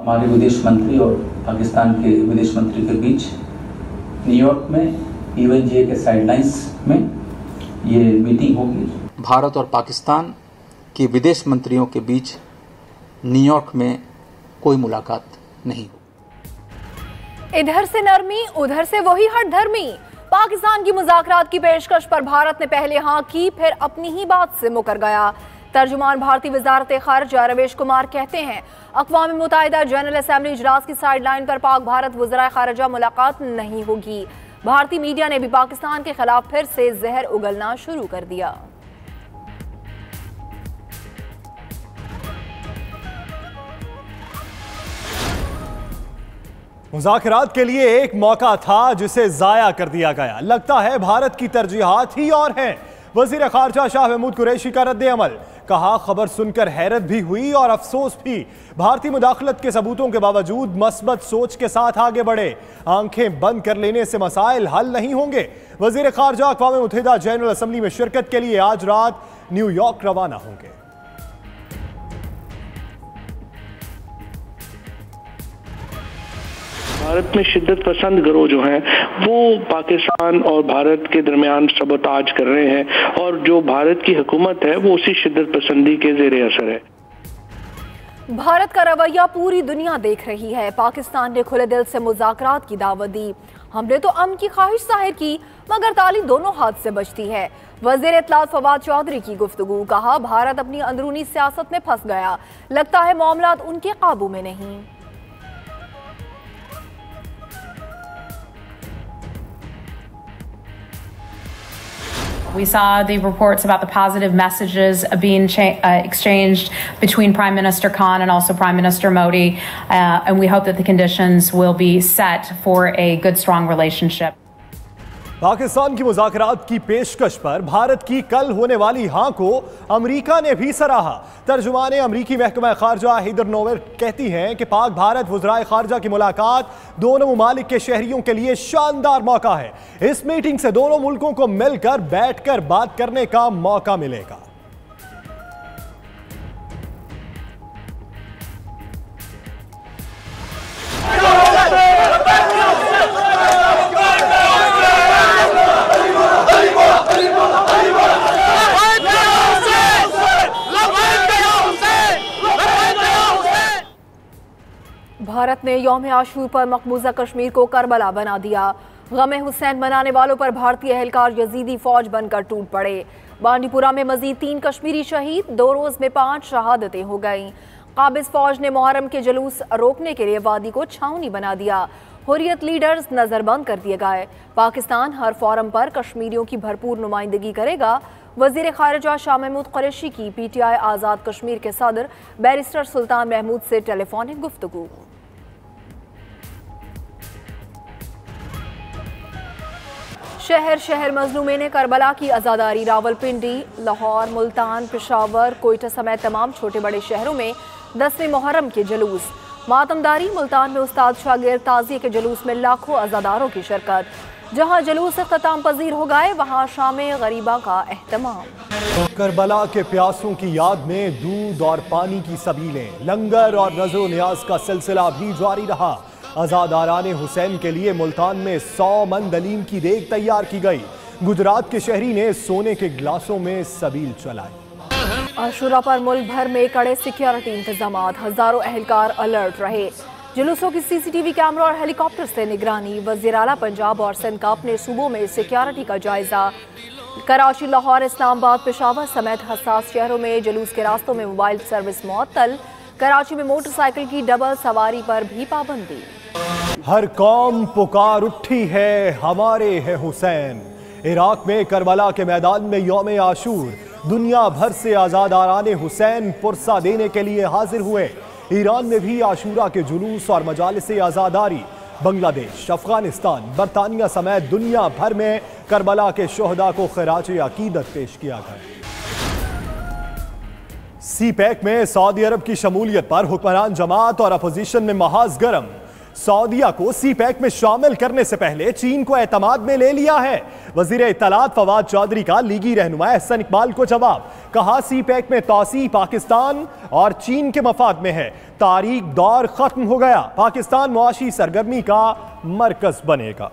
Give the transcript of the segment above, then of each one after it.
हमारे विदेश मंत्री और पाकिस्तान के विदेश मंत्री के बीच न्यूयॉर्क में यूएनजीए के साइडलाइंस में ये मीटिंग होगी। भारत और पाकिस्तान के विदेश मंत्रियों के बीच न्यूयॉर्क में कोई मुलाकात नहीं हो। इधर से नरमी उधर से वही हठधर्मी। पाकिस्तान की मुज़ाकरात की पेशकश पर भारत ने पहले हाँ की, फिर अपनी ही बात से मुकर गया। तर्जुमान भारतीय वजारत खारजा रवीश कुमार कहते हैं, अक़वाम मुत्तहिदा जनरल असम्बली इजलास की साइडलाइन पर पाक भारत वज़राए खारजा मुलाकात नहीं होगी। भारतीय मीडिया ने भी पाकिस्तान के खिलाफ फिर से जहर उगलना शुरू कर दिया। मुज़ाकरात के लिए एक मौका था जिसे जाया कर दिया गया। लगता है भारत की तरजीहात ही और हैं। वज़ीर खारजा शाह महमूद कुरैशी का रद्द अमल। कहा, खबर सुनकर हैरत भी हुई और अफसोस भी। भारतीय मुदाखलत के सबूतों के बावजूद मस्बत सोच के साथ आगे बढ़े। आंखें बंद कर लेने से मसाइल हल नहीं होंगे। वज़ीर खारजा अक़वाम मुत्तहिदा जनरल असम्बली में शिरकत के लिए आज रात न्यूयॉर्क रवाना होंगे। भारत में शिद्दत पसंद गिरोह जो हैं वो पाकिस्तान और भारत के दरमियान सबोताज कर रहे हैं और जो भारत की हुकूमत है वो उसी शिद्दत पसंदी के ज़ेरे असर है। भारत का रवैया पूरी दुनिया देख रही है। पाकिस्तान ने खुले दिल से मुज़ाकरात की दावत दी। हमने तो अमन की ख्वाहिश जाहिर की, मगर ताली दोनों हाथ से बचती है। वज़ीर इत्तलात फवाद चौधरी की गुफ्तगू। कहा, भारत अपनी अंदरूनी सियासत में फंस गया। लगता है मामलात उनके काबू में नहीं। We saw the reports about the positive messages being exchanged between Prime Minister Khan and also Prime Minister Modi, and we hope that the conditions will be set for a good, strong relationship. Pakistan की मुज़ाकरात की पेशकश पर भारत की कल होने वाली हाँ को अमेरिका ने भी सराहा। तर्जुमाने अमरीकी महकमा खारजा हीदर नोवेल कहती हैं कि पाक भारत वज़राए खारजा की मुलाकात दोनों मुमालिक के शहरियों के लिए शानदार मौका है। इस मीटिंग से दोनों मुल्कों को मिलकर बैठकर बात करने का मौका मिलेगा। भारत ने यौम आशूर पर मकबूजा कश्मीर को करबला बना दिया। गम हुसैन मनाने वालों पर भारतीय एहलकार यजीदी फौज बनकर टूट पड़े। बांडीपुरा में मजीद 3 कश्मीरी शहीद, 2 रोज में 5 शहादतें हो गईं। काबिज फौज ने मुहर्रम के जुलूस रोकने के लिए वादी को छावनी बना दिया। हुर्रियत लीडर्स नजरबंद कर दिए गए। पाकिस्तान हर फोरम पर कश्मीरियों की भरपूर नुमाइंदगी करेगा। वजीर खारजा शाह महमूद कुरैशी की PTI आज़ाद कश्मीर के सदर बैरिस्टर सुल्तान महमूद से टेलीफोनिक गुफ्तगू। शहर शहर मजलूमीन करबला की आज़ादारी। रावलपिंडी, लाहौर, मुल्तान, पेशावर, कोयटा समेत तमाम छोटे बड़े शहरों में 10वें मुहर्रम के जुलूस। मातमदारी। मुल्तान में उस्ताद शागिर्द ताज़िये के जुलूस में लाखों अज़ादारों की शिरकत। जहां जुलूस इख्तिताम पजीर हो गए, वहां शामे गरीबा का एहतमाम। करबला के प्यासों की याद में दूध और पानी की सबीलें, लंगर और नजर न्याज का सिलसिला भी जारी रहा। आज़ादाराने हुसैन के लिए मुल्तान में 100 मन दलीम की देग तैयार की गई। गुजरात के शहरी ने सोने के गिलासों में सबील चलाई। आशुरा पर मुल्क भर में कड़े सिक्योरिटी इंतजामात, हजारों एहलकार अलर्ट रहे। जुलूसों की CCTV कैमरा और हेलीकॉप्टर से निगरानी। वज़ीर आला पंजाब और सिंध का अपने सूबों में सिक्योरिटी का जायजा। कराची, लाहौर, इस्लामाबाद, पेशावर समेत हसास शहरों में जुलूस के रास्तों में मोबाइल सर्विस मुअत्तल। कराची में मोटरसाइकिल की डबल सवारी पर भी पाबंदी। हर कौम पुकार उठी है, हमारे है हुसैन। इराक में करबला के मैदान में यौम आशूर दुनिया भर से आज़ादाराने हुसैन पुरसा देने के लिए हाजिर हुए। ईरान में भी आशूरा के जुलूस और मजालिस आज़ादारी। बांग्लादेश, अफगानिस्तान, बरतानिया समेत दुनिया भर में करबला के शोहदा को खिराज अकीदत पेश किया गया। CPEC में सऊदी अरब की शमूलियत पर हुक्मरान जमात और अपोजिशन में महाज गरम। सऊदीया को CPEC में शामिल करने से पहले चीन को एतमाद में ले लिया है। वजीर इत्तलात फवाद चौधरी का लीगी रहनुमा एहसन इकबाल को जवाब, कहा CPEC में तौसी पाकिस्तान और चीन के मफाद में है। तारीख दौर खत्म हो गया, पाकिस्तान मुआशी सरगर्मी का मरकज बनेगा।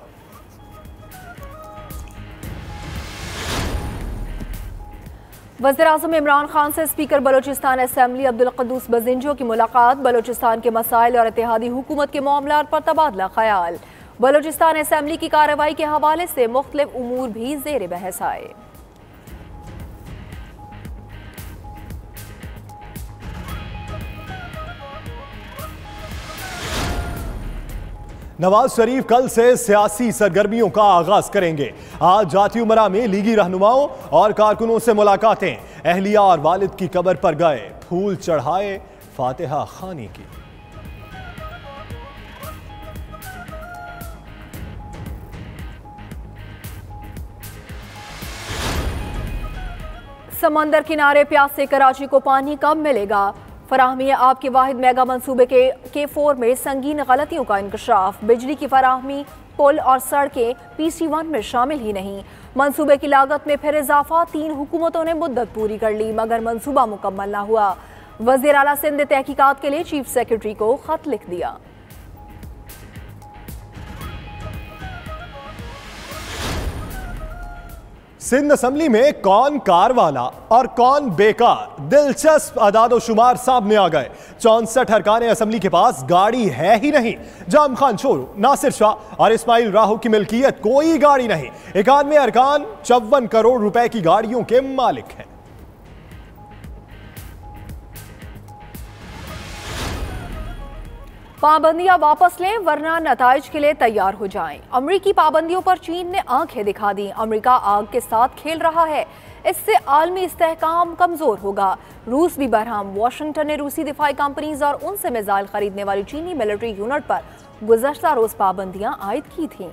वज़ीर-ए-आज़म इमरान खान से स्पीकर बलोचिस्तान असेंबली अब्दुल क़ुद्दूस बज़िंजो की मुलाकात, बलोचिस्तान के मसाइल और इत्तेहादी हुकूमत के मामलात पर तबादला ख्याल। बलोचिस्तान असेंबली की कार्रवाई के हवाले से मुख्तलिफ उमूर भी ज़ेर बहस आए। नवाज शरीफ कल से सियासी सरगर्मियों का आगाज करेंगे। आज जाती उमरा में लीगी रहनुमाओं और कारकुनों से मुलाकातें। अहलिया और वालिद की कब्र पर गए, फूल चढ़ाए, फातिहा खानी की। समंदर किनारे प्यासे कराची को पानी कब मिलेगा? फराहमी आब के वाहिद मेगा मंसूबे के K4 में संगीन गलतियों का इंकशाफ। बिजली की फराहमी, पुल और सड़कें PC1 में शामिल ही नहीं। मंसूबे की लागत में फिर इजाफा, 3 हुकूमतों ने मुद्दत पूरी कर ली मगर मंसूबा मुकम्मल ना हुआ। वज़ीर आला सिंध ने तहकीकात के लिए चीफ सेक्रेटरी को खत लिख दिया। सिंध असेंबली में कौन कार वाला और कौन बेकार, दिलचस्प अदादोशुमार सामने आ गए। 64 अरकान असेंबली के पास गाड़ी है ही नहीं। जाम खान छोरू, नासिर शाह और इस्माइल राहू की मिल्कियत कोई गाड़ी नहीं। 91 अरकान 54 करोड़ रुपए की गाड़ियों के मालिक हैं। पाबंदियां वापस लें वरना नताइज के लिए तैयार हो जाएं। अमरीकी पाबंदियों पर चीन ने आंखें दिखा दी। अमरीका आग के साथ खेल रहा है, इससे आलमी इस्तेहकाम कमजोर होगा। रूस भी बरहम। वाशिंगटन ने रूसी दिफाई कंपनीज और उनसे मिसाइल खरीदने वाली चीनी मिलिट्री यूनिट पर गुज़श्ता रोज पाबंदियां आयद की थीं।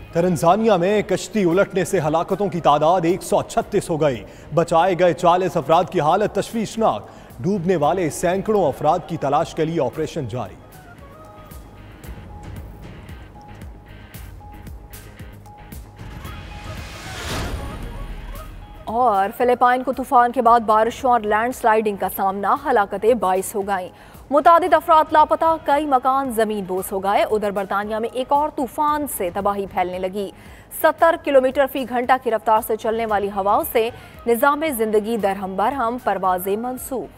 तंजानिया में कश्ती उलटने से हलाकतों की तादाद 136 हो गई। बचाए गए 40 अफराद की हालत तशवीशनाक। डूबने वाले सैकड़ों अफराद की तलाश के लिए ऑपरेशन जारी। और फिलिपाइन को तूफान के बाद बारिशों और लैंडस्लाइडिंग का सामना, हलाकतें 22 हो गईं। मुतादिद अफराद लापता, कई मकान जमीन बोस हो गए। उधर बरतानिया में एक और तूफान से तबाही फैलने लगी। 70 किलोमीटर फी घंटा की रफ्तार से चलने वाली हवाओं से निज़ाम जिंदगी दरहम बरहम, परवाजें मनसूख।